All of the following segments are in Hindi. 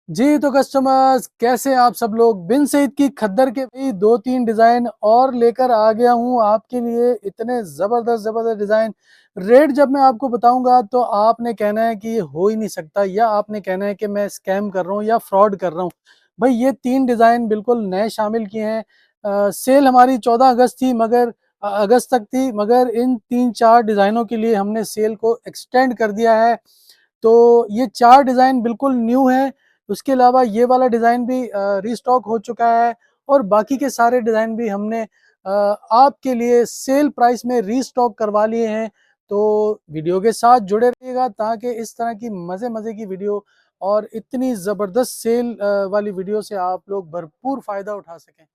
जी, तो कस्टमर्स कैसे हैं आप सब लोग? बिन सईद की खद्दर के भी 2-3 डिज़ाइन और लेकर आ गया हूँ आपके लिए इतने ज़बरदस्त डिज़ाइन। रेट जब मैं आपको बताऊँगा तो आपने कहना है कि ये हो ही नहीं सकता या आपने कहना है कि मैं स्कैम कर रहा हूँ या फ्रॉड कर रहा हूँ। भई ये 3 डिज़ाइन बिल्कुल नए शामिल किए हैं। सेल हमारी 14 अगस्त थी मगर अगस्त तक थी मगर इन 3-4 डिज़ाइनों के लिए हमने सेल को एक्सटेंड कर दिया है। तो ये 4 डिज़ाइन बिल्कुल न्यू हैं। उसके अलावा ये वाला डिज़ाइन भी रीस्टॉक हो चुका है और बाकी के सारे डिज़ाइन भी हमने आपके लिए सेल प्राइस में रीस्टॉक करवा लिए हैं। तो वीडियो के साथ जुड़े रहिएगा ताकि इस तरह की मज़े-मज़े की वीडियो और इतनी ज़बरदस्त सेल वाली वीडियो से आप लोग भरपूर फ़ायदा उठा सकें।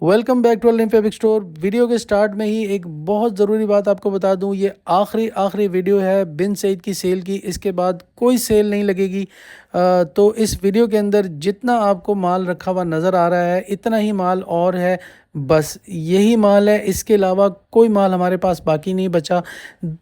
Welcome back to Al fabric store. Video के स्टार्ट में ही एक बहुत ज़रूरी बात आपको बता दूं, ये आखिरी वीडियो है बिन सईद की सेल की। इसके बाद कोई सेल नहीं लगेगी। तो इस वीडियो के अंदर जितना आपको माल रखा हुआ नज़र आ रहा है इतना ही माल और है, बस यही माल है। इसके अलावा कोई माल हमारे पास बाकी नहीं बचा।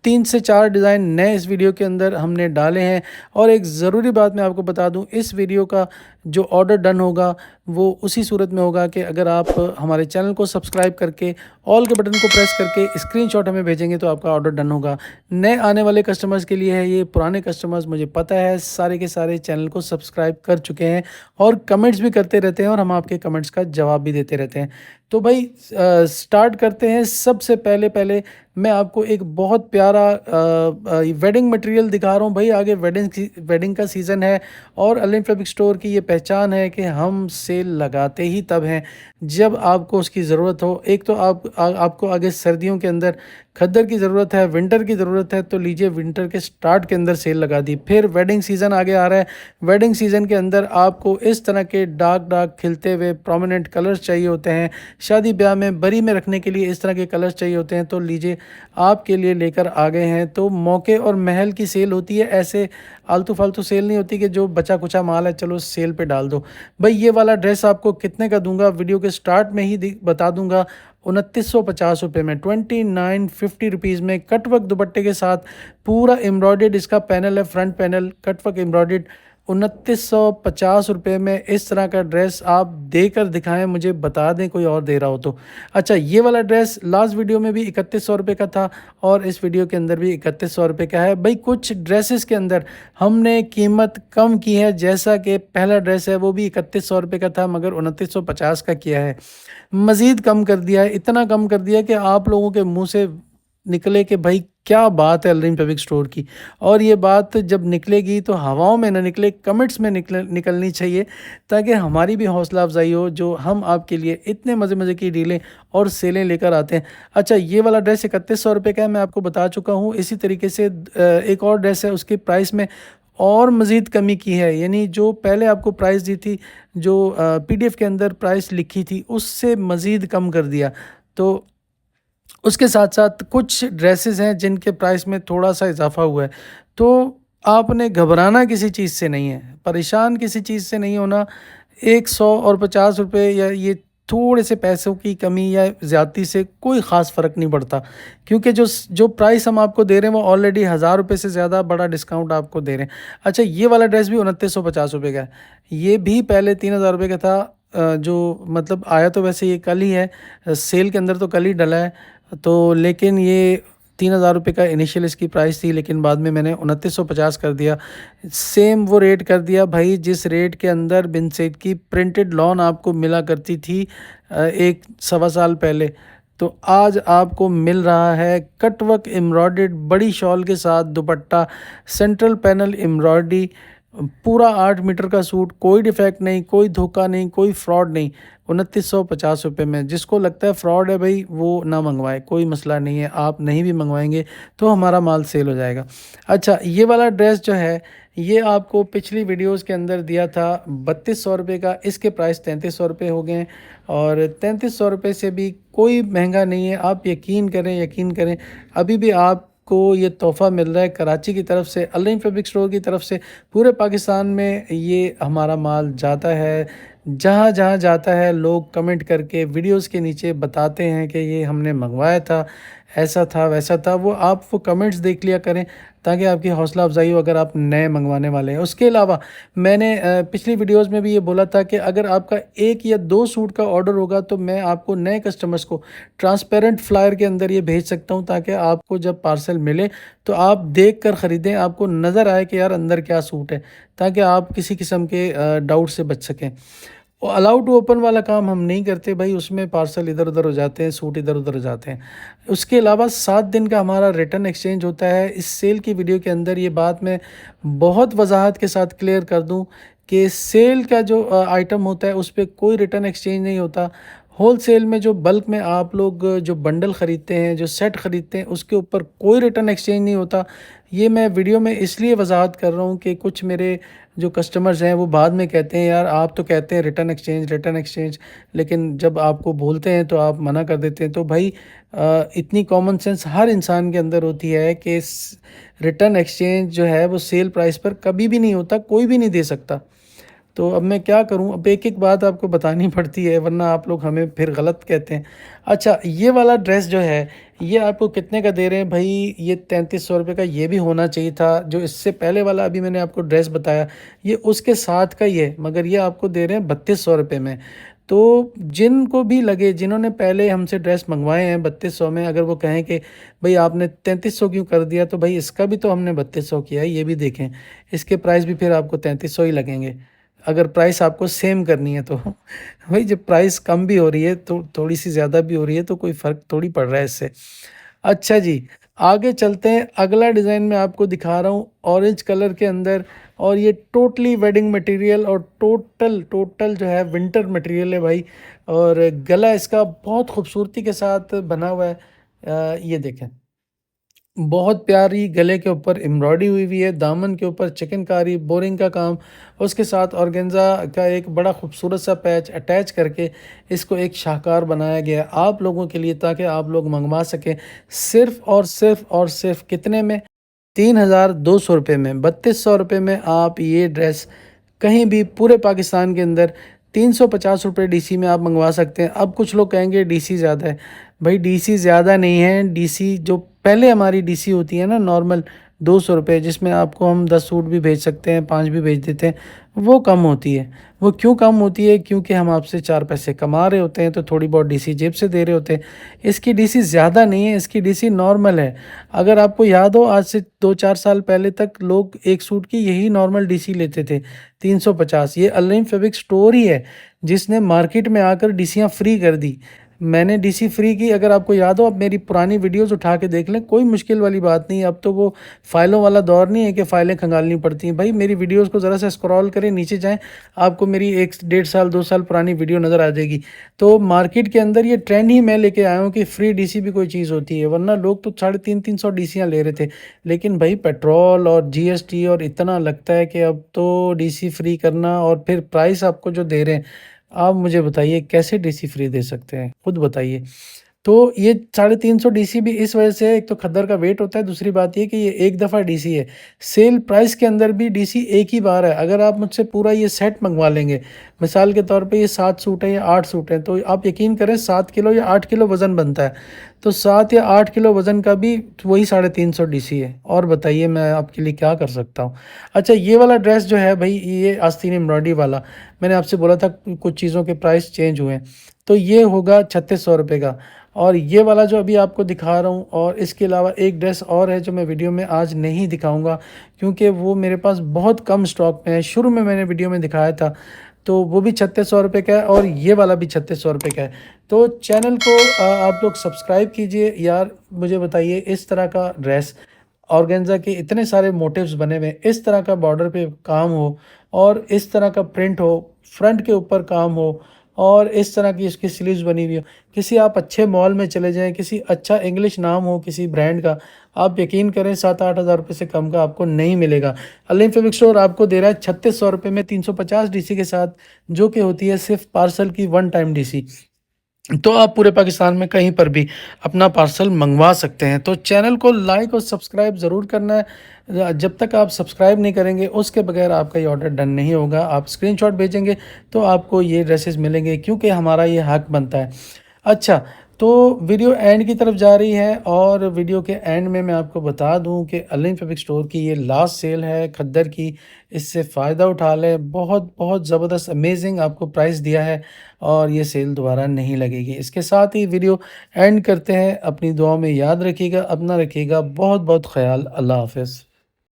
3 से 4 डिज़ाइन नए इस वीडियो के अंदर हमने डाले हैं। और एक ज़रूरी बात मैं आपको बता दूं, इस वीडियो का जो ऑर्डर डन होगा वो उसी सूरत में होगा कि अगर आप हमारे चैनल को सब्सक्राइब करके ऑल के बटन को प्रेस करके स्क्रीनशॉट हमें भेजेंगे तो आपका ऑर्डर डन होगा। नए आने वाले कस्टमर्स के लिए है ये, पुराने कस्टमर्स मुझे पता है सारे के सारे चैनल को सब्सक्राइब कर चुके हैं और कमेंट्स भी करते रहते हैं और हम आपके कमेंट्स का जवाब भी देते रहते हैं। तो भाई स्टार्ट करते हैं। सबसे पहले पहले मैं आपको एक बहुत प्यारा वेडिंग मटेरियल दिखा रहा हूँ। भाई आगे वेडिंग का सीज़न है और अलिम फैब्रिक स्टोर की ये पहचान है कि हम सेल लगाते ही तब हैं जब आपको उसकी ज़रूरत हो। एक तो आपको आगे सर्दियों के अंदर खद्दर की ज़रूरत है, विंटर की ज़रूरत है, तो लीजिए विंटर के स्टार्ट के अंदर सेल लगा दी। फिर वेडिंग सीज़न आगे आ रहा है। वेडिंग सीज़न के अंदर आपको इस तरह के डार्क डार्क खिलते हुए प्रोमिनेंट कलर्स चाहिए होते हैं। शादी ब्याह में बरी में रखने के लिए इस तरह के कलर्स चाहिए होते हैं, तो लीजिए आपके लिए लेकर आ गए हैं। तो मौके और महल की सेल होती है, ऐसे आलतू फालतू सेल नहीं होती कि जो बचा कुचा माल है चलो सेल पे डाल दो। भाई ये वाला ड्रेस आपको कितने का दूंगा वीडियो के स्टार्ट में ही बता दूंगा। 2950 रुपये में, 2950 में कटवर्क दुपट्टे के साथ पूरा एम्ब्रॉयडर्ड इसका पैनल है, फ्रंट पैनल कटवर्क एम्ब्रॉयडर्ड। 2950 रुपये में इस तरह का ड्रेस आप देकर दिखाएं, मुझे बता दें कोई और दे रहा हो तो। अच्छा, ये वाला ड्रेस लास्ट वीडियो में भी 3100 रुपये का था और इस वीडियो के अंदर भी 3100 रुपये का है। भाई कुछ ड्रेसेस के अंदर हमने कीमत कम की है, जैसा कि पहला ड्रेस है वो भी 3100 रुपये का था मगर 2950 का किया है। मज़ीद कम कर दिया है, इतना कम कर दिया कि आप लोगों के मुंह से निकले कि भाई क्या बात है अल फैब्रिक स्टोर की। और ये बात जब निकलेगी तो हवाओं में ना निकले, कमेंट्स में निकलनी चाहिए ताकि हमारी भी हौसला अफजाई हो, जो हम आपके लिए इतने मज़े मज़े की डीलें और सेलें लेकर आते हैं। अच्छा, ये वाला ड्रेस 3100 रुपये का है, मैं आपको बता चुका हूँ। इसी तरीके से एक और ड्रेस है, उसके प्राइस में और मज़ीद कमी की है, यानी जो पहले आपको प्राइस दी थी, जो पीडीएफ के अंदर प्राइस लिखी थी उससे मज़ीद कम कर दिया। तो उसके साथ-साथ कुछ ड्रेसेस हैं जिनके प्राइस में थोड़ा-सा इज़ाफ़ा हुआ है। तो आपने घबराना किसी चीज़ से नहीं है, परेशान किसी चीज़ से नहीं होना। 100 और 50 रुपए या ये थोड़े से पैसों की कमी या ज़्यादती से कोई ख़ास फ़र्क नहीं पड़ता, क्योंकि जो प्राइस हम आपको दे रहे हैं वो ऑलरेडी 1000 रुपए से ज़्यादा बड़ा डिस्काउंट आपको दे रहे हैं। अच्छा, ये वाला ड्रेस भी 2950 रुपए का है। ये भी पहले 3000 रुपए का था। जो मतलब आया तो वैसे ये कल ही है, सेल के अंदर तो कल ही डला है। तो लेकिन ये 3000 रुपये का इनिशियल इसकी प्राइस थी, लेकिन बाद में मैंने 2950 कर दिया। सेम वो रेट कर दिया भाई जिस रेट के अंदर बिन सईद की प्रिंटेड लॉन आपको मिला करती थी एक सवा साल पहले। तो आज आपको मिल रहा है कटवर्क एम्ब्रॉयडर्ड बड़ी शॉल के साथ दुपट्टा, सेंट्रल पैनल एम्ब्रॉयडरी, पूरा 8 मीटर का सूट, कोई डिफेक्ट नहीं, कोई धोखा नहीं, कोई फ्रॉड नहीं। 2950 रुपये में। जिसको लगता है फ्रॉड है भाई वो ना मंगवाए, कोई मसला नहीं है। आप नहीं भी मंगवाएंगे तो हमारा माल सेल हो जाएगा। अच्छा, ये वाला ड्रेस जो है ये आपको पिछली वीडियोस के अंदर दिया था 3200 रुपये का, इसके प्राइस 3300 रुपये हो गए हैं। और 3300 रुपये से भी कोई महंगा नहीं है। आप यकीन करें, यकीन करें, अभी भी आपको ये तोहफ़ा मिल रहा है कराची की तरफ से, अल फैब्रिक स्टोर की तरफ से। पूरे पाकिस्तान में ये हमारा माल जाता है, जहाँ जहाँ जाता है लोग कमेंट करके वीडियोस के नीचे बताते हैं कि ये हमने मंगवाया था, ऐसा था वैसा था, वो आप वो कमेंट्स देख लिया करें ताकि आपकी हौसला अफजाई हो अगर आप नए मंगवाने वाले हैं। उसके अलावा मैंने पिछली वीडियोस में भी ये बोला था कि अगर आपका 1 या 2 सूट का ऑर्डर होगा तो मैं आपको नए कस्टमर्स को ट्रांसपेरेंट फ्लायर के अंदर ये भेज सकता हूँ, ताकि आपको जब पार्सल मिले तो आप देख कर ख़रीदें, आपको नज़र आए कि यार अंदर क्या सूट है, ताकि आप किसी किस्म के डाउट से बच सकें। वो अलाउ टू ओपन वाला काम हम नहीं करते भाई, उसमें पार्सल इधर उधर हो जाते हैं, सूट इधर उधर हो जाते हैं। उसके अलावा 7 दिन का हमारा रिटर्न एक्सचेंज होता है। इस सेल की वीडियो के अंदर ये बात मैं बहुत वजाहत के साथ क्लियर कर दूं कि सेल का जो आइटम होता है उस पर कोई रिटर्न एक्सचेंज नहीं होता। होल सेल में जो बल्क में आप लोग जो बंडल ख़रीदते हैं, जो सेट ख़रीदते हैं, उसके ऊपर कोई रिटर्न एक्सचेंज नहीं होता। ये मैं वीडियो में इसलिए वजाहत कर रहा हूँ कि कुछ मेरे जो कस्टमर्स हैं वो बाद में कहते हैं यार आप तो कहते हैं रिटर्न एक्सचेंज, लेकिन जब आपको बोलते हैं तो आप मना कर देते हैं। तो भाई इतनी कॉमन सेंस हर इंसान के अंदर होती है कि रिटर्न एक्सचेंज जो है वो सेल प्राइस पर कभी भी नहीं होता, कोई भी नहीं दे सकता। तो अब मैं क्या करूं, अब एक एक बात आपको बतानी पड़ती है वरना आप लोग हमें फिर गलत कहते हैं। अच्छा, ये वाला ड्रेस जो है ये आपको कितने का दे रहे हैं भाई? ये 3300 रुपये का ये भी होना चाहिए था। जो इससे पहले वाला अभी मैंने आपको ड्रेस बताया ये उसके साथ का ही है, मगर ये आपको दे रहे हैं 3200 रुपये में। तो जिनको भी लगे, जिन्होंने पहले हमसे ड्रेस मंगवाए हैं 3200 में, अगर वो कहें कि भाई आपने 3300 क्यों कर दिया, तो भाई इसका भी तो हमने 3200 किया है, ये भी देखें। इसके प्राइस भी फिर आपको 3300 ही लगेंगे अगर प्राइस आपको सेम करनी है तो। भाई जब प्राइस कम भी हो रही है तो थोड़ी सी ज़्यादा भी हो रही है तो कोई फ़र्क थोड़ी पड़ रहा है इससे। अच्छा जी, आगे चलते हैं। अगला डिज़ाइन मैं आपको दिखा रहा हूँ ऑरेंज कलर के अंदर, और ये टोटली वेडिंग मटेरियल और टोटल टोटल जो है विंटर मटेरियल है भाई। और गला इसका बहुत खूबसूरती के साथ बना हुआ है। ये देखें, बहुत प्यारी गले के ऊपर एम्ब्रॉयडरी हुई हुई है, दामन के ऊपर चिकनकारी बोरिंग का काम, उसके साथ ऑर्गेन्जा का एक बड़ा खूबसूरत सा पैच अटैच करके इसको एक शाहकार बनाया गया है आप लोगों के लिए, ताकि आप लोग मंगवा सकें सिर्फ कितने में? 3200 रुपये में, 3200 रुपये में आप ये ड्रेस कहीं भी पूरे पाकिस्तान के अंदर 350 रुपये डीसी में आप मंगवा सकते हैं। अब कुछ लोग कहेंगे डीसी ज़्यादा है, भाई डीसी ज़्यादा नहीं है। डीसी जो पहले हमारी डीसी होती है ना नॉर्मल 200 रुपये, जिसमें आपको हम 10 सूट भी भेज सकते हैं, 5 भी भेज देते हैं, वो कम होती है। वो क्यों कम होती है? क्योंकि हम आपसे 4 पैसे कमा रहे होते हैं तो थोड़ी बहुत डीसी जेब से दे रहे होते हैं। इसकी डीसी ज़्यादा नहीं है, इसकी डीसी नॉर्मल है। अगर आपको याद हो आज से 2-4 साल पहले तक लोग एक सूट की यही नॉर्मल डीसी लेते थे 350। ये अल-नईम फैब्रिक स्टोर ही है जिसने मार्केट में आकर डीसियाँ फ्री कर दी। मैंने डीसी फ्री की, अगर आपको याद हो आप मेरी पुरानी वीडियोस उठा के देख लें, कोई मुश्किल वाली बात नहीं है। अब तो वो फाइलों वाला दौर नहीं है कि फ़ाइलें खंगालनी पड़ती हैं। भाई मेरी वीडियोस को ज़रा सा स्क्रॉल करें, नीचे जाएं, आपको मेरी 1 डेढ़ साल 2 साल पुरानी वीडियो नज़र आ जाएगी। तो मार्केट के अंदर ये ट्रेंड ही मैं लेके आया हूँ कि फ्री डीसी भी कोई चीज़ होती है, वरना लोग तो 350-300 डीसियाँ ले रहे थे। लेकिन भाई पेट्रोल और जीएसटी और इतना लगता है कि अब तो डीसी फ्री करना, और फिर प्राइस आपको जो दे रहे हैं, आप मुझे बताइए कैसे डीसी फ्री दे सकते हैं, खुद बताइए। तो ये 350 डीसी भी इस वजह से है, एक तो खद्दर का वेट होता है, दूसरी बात ये कि ये एक दफ़ा डीसी है। सेल प्राइस के अंदर भी डीसी एक ही बार है। अगर आप मुझसे पूरा ये सेट मंगवा लेंगे, मिसाल के तौर पे ये 7 सूट हैं या 8 सूट हैं, तो आप यकीन करें 7 किलो या 8 किलो वज़न बनता है। तो 7 या 8 किलो वज़न का भी वही 350 डीसी है। और बताइए मैं आपके लिए क्या कर सकता हूँ। अच्छा, ये वाला ड्रेस जो है भाई, ये आस्तीन एम्ब्रॉयडरी वाला, मैंने आपसे बोला था कुछ चीज़ों के प्राइस चेंज हुए हैं, तो ये होगा 3600 रुपये का। और ये वाला जो अभी आपको दिखा रहा हूँ, और इसके अलावा एक ड्रेस और है जो मैं वीडियो में आज नहीं दिखाऊंगा क्योंकि वो मेरे पास बहुत कम स्टॉक में है। शुरू में मैंने वीडियो में दिखाया था, तो वो भी 3600 रुपये का है, और ये वाला भी 3600 रुपये का है। तो चैनल को आप लोग सब्सक्राइब कीजिए यार। मुझे बताइए, इस तरह का ड्रेस ऑर्गेन्जा के इतने सारे मोटिव्स बने हुए, इस तरह का बॉर्डर पे काम हो, और इस तरह का प्रिंट हो, फ्रंट के ऊपर काम हो, और इस तरह की इसकी स्लीव्स बनी हुई हो, किसी आप अच्छे मॉल में चले जाएं, किसी अच्छा इंग्लिश नाम हो किसी ब्रांड का, आप यकीन करें 7-8 हज़ार रुपये से कम का आपको नहीं मिलेगा। अल-नईम फैब्रिक स्टोर आपको दे रहा है 3600 रुपये में 350 डीसी के साथ, जो कि होती है सिर्फ पार्सल की 1 टाइम डीसी। तो आप पूरे पाकिस्तान में कहीं पर भी अपना पार्सल मंगवा सकते हैं। तो चैनल को लाइक और सब्सक्राइब ज़रूर करना है। जब तक आप सब्सक्राइब नहीं करेंगे उसके बगैर आपका ये ऑर्डर डन नहीं होगा। आप स्क्रीनशॉट भेजेंगे तो आपको ये ड्रेसेस मिलेंगे, क्योंकि हमारा ये हक बनता है। अच्छा, तो वीडियो एंड की तरफ जा रही है और वीडियो के एंड में मैं आपको बता दूं कि अलिन फैब्रिक स्टोर की ये लास्ट सेल है खद्दर की। इससे फ़ायदा उठा लें। बहुत बहुत ज़बरदस्त अमेजिंग आपको प्राइस दिया है और ये सेल दोबारा नहीं लगेगी। इसके साथ ही वीडियो एंड करते हैं। अपनी दुआ में याद रखिएगा, अपना रखिएगा बहुत बहुत ख्याल। अल्लाह हाफ़िज़।